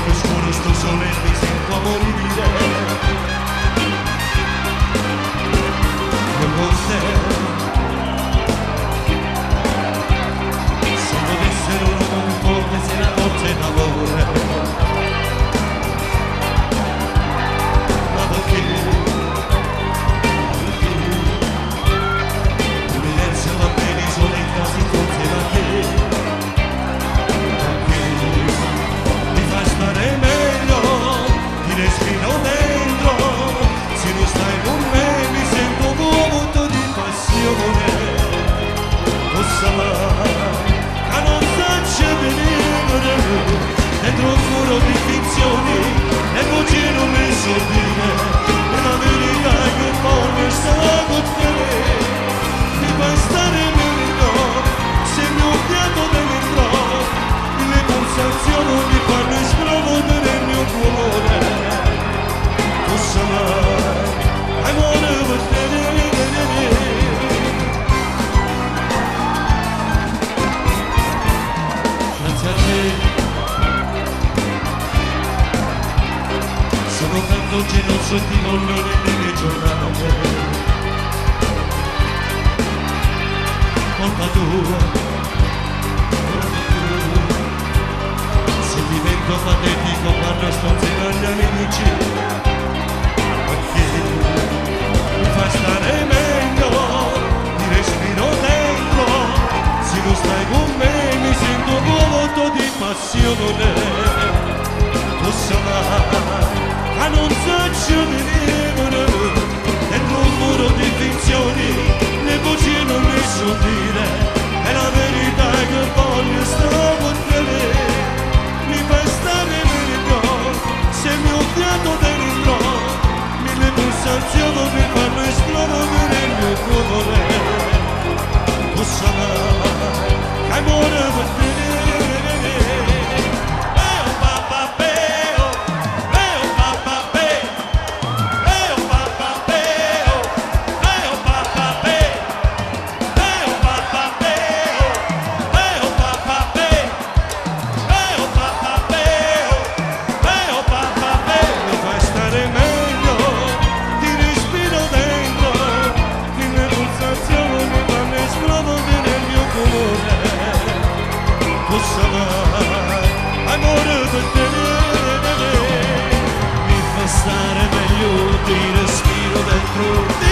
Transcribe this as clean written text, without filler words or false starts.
notte scuro sto solo e mi sento morire. Io con te, se dovessero non come se la notte d'amore, ma perché l'universo va bene solo in casi forse da te. Stare meglio, ti respiro dentro, se non stai con me mi sento vuoto di passione. Possa che non faccia venire dentro un muro di finzioni e bugie non mi so dire, e la verità è che voglio stare con te. Mi fai stare meglio, se mi ho fiato dentro, le pulsazioni mi fanno esplodere il mio cuore. Posso mai, amore per te. Grazie a te. Sono tanto geloso e ti voglio nelle mie giornate. Colpa tua. Divento patetico quando sto insieme agli amici, perché mi fa stare meglio, ti respiro dentro, se non stai con me mi sento vuoto di passione. Posso mai, che non faccio venire dentro un muro di finzioni, le bugie non mi so dire, e la verità è che voglio stare con te. Mi fai stare meglio, se mi ho fiato dentro, mille pulsazioni mi fanno esplodere il mio cuore. Posso mai, amore per te. Amore per te, mi fa stare meglio, ti respiro dentro.